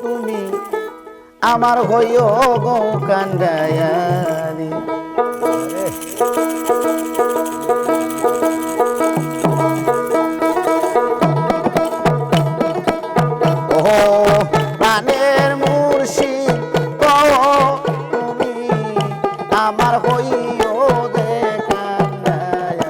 তুমি আমার হইও গো কান্ডায়ারি। ও প্রাণের মুর্শিদ গো তুমি আমার হইও দে কান্ডায়ারি।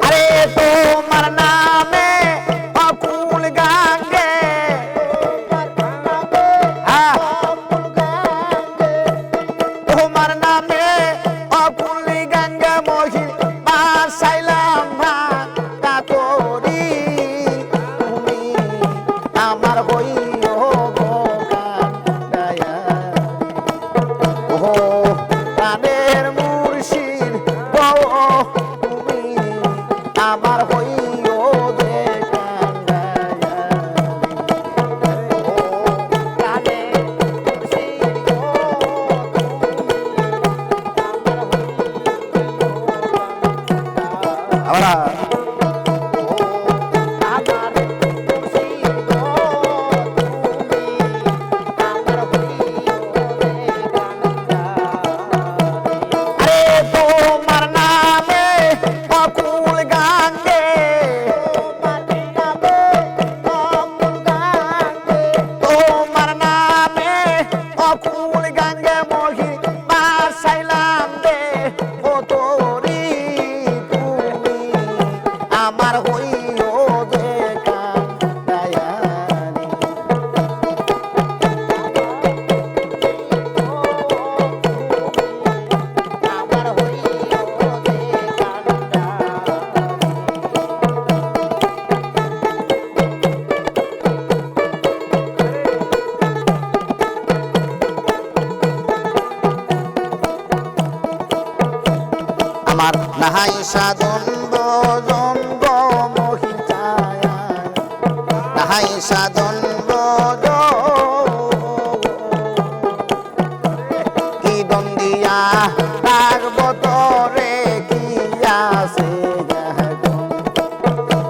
আরে তোমার নামে অকুল গাঙ্গে তোমার নামে অকুল গঙ্গা মহি বাসাইলাম ভাঙা তোরি তুমি আমার হইও গো কান্ডায়ারি। ও প্রাণের মুর্শিদ গো তুমি আমার হইও দে কান্ডায়ারি। ও প্রাণের মুর্শিদ গো আবার তোমার নামে অকুল গাঙ্গে তোমার নামে অকুল গাঙ্গে মহি বাসাইলাম দে ও তোরি তুমি আমার হইও দে কান্ডায়ারি। আমার হইও দে আমার নাহাই সাধন ভজন গো মহি ছায়া নাহাই সাধন ভজন কি দন্দিয়া রাগব তরে কি আছে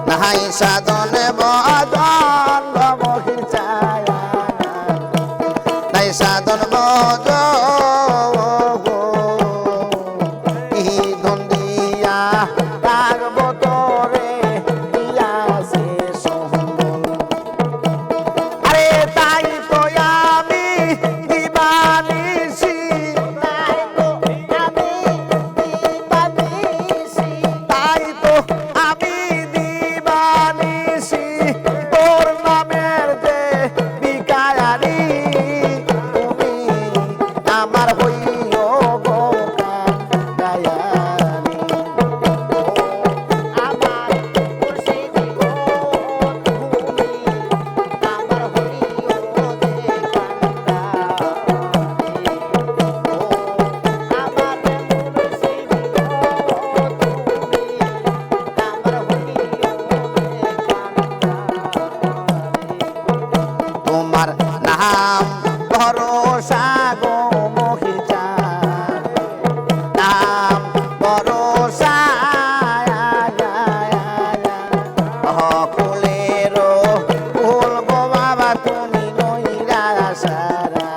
নাহাই সাধন ভজন গো মহি ছায়া নাই সাধন ভজন কি দন্দিয়া রাগব তরে কি আছে সম্বল। আরে তাই তো আমি দিবানিসি তাই তো আমি দিবানিসি তোর নামের যে বিকায়ারি তুমি আমার হইও গো কান্ডায়ারি। আমার মুর্শিদ গো তুমি আমার হইও দে কান্ডায়ারি। আমার মুর্শিদ গো তুমি আমার হইও দে কান্ডায়ারি। তোমার নাম ভরসা গো মহি চাঁদ নাম ভরসা অকুলের ফুল গো বাবা তুমি নইরা সারা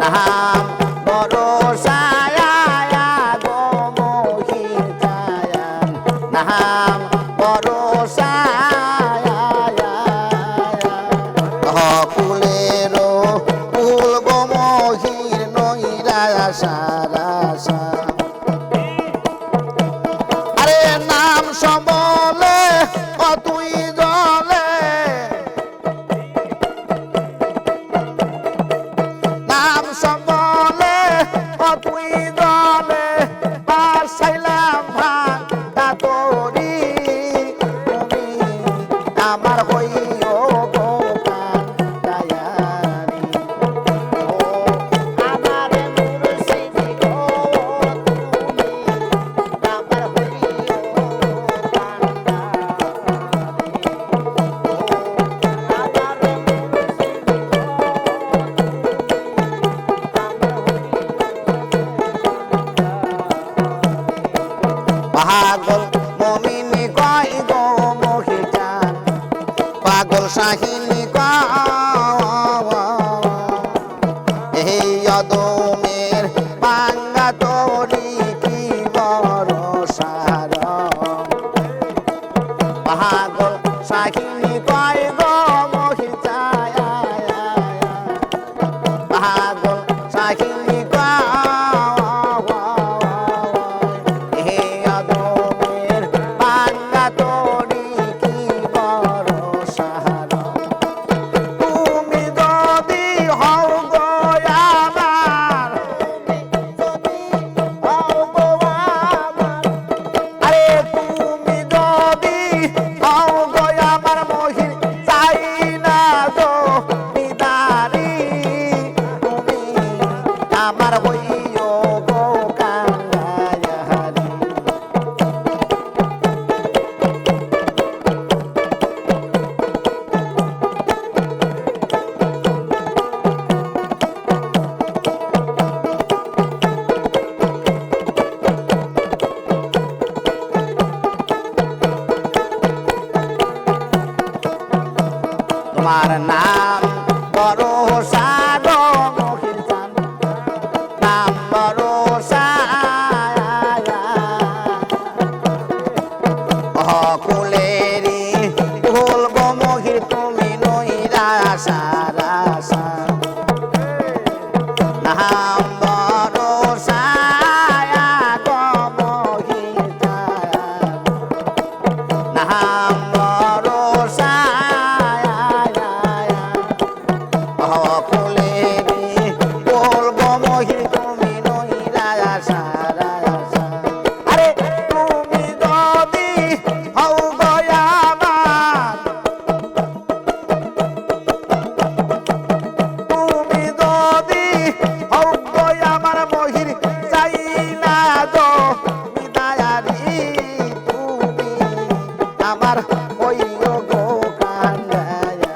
নাম ভরসা গো মহি চাঁদ নাম ভরসা অকুলের ফুল গো মহির নইরা সারা আরে নাম সম্বলে ও তুই জলে নাম সম্বলে ও তুই জলে বাসাইলাম ভাঙা তোরি তুমি আমার হইও গো কান্ডায়ারি। ও আমার মুর্শিদ গো তুমি আমার হইও কান্ডায়ারি। ও আমার মুর্শিদ গো তুমি অদমের বাঙ্গা তরি কি বরসার পাগল সাহিনী কয় গো মহিতায় পাগল সাহিনী হে অদমের বাঙ্গা তরি কি বরসার তুমি যদি হও গো আমার আরে তুমি যদি হও গো আমার মহির চাই না গো বিদারি তুমি আমার হইও গো কাঙ্গায়ারি তোমার নাম ভরসা গো মহির জান নাম ভরসা অকুলেরি ভুল গো মহির তুমি নইরা সারা নাম ভরসা গো মহির জান নাম ভরসা অকুলেরি বলবো মহির তুমি নইরা সারা আরে তুমি যদি হও গো আমার তুমি যদি হও গো আমার মহির চাই না গো বিদায়ারি তুমি আমার হইও গো কাঙ্গায়া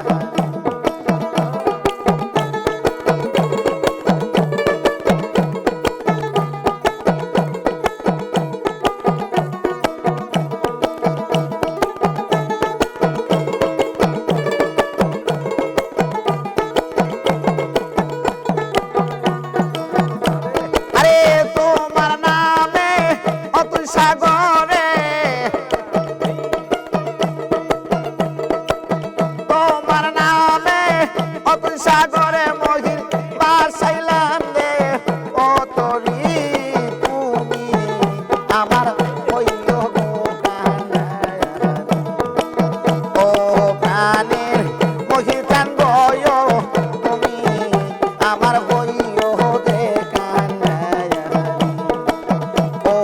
আরে তোমার নামে অতুল সাগরে তোমার নামে অতুল সাগরে মহির বাসাইলাম রে ও তরি তুমি আমার হইও গো কাঙ্গায়া ও প্রাণের মহির প্রাণ গয় তুমি আমার হইও দে কাঙ্গায়া ও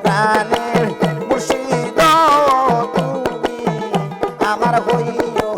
প্রাণের মুর্শিদ তুমি আমার হইও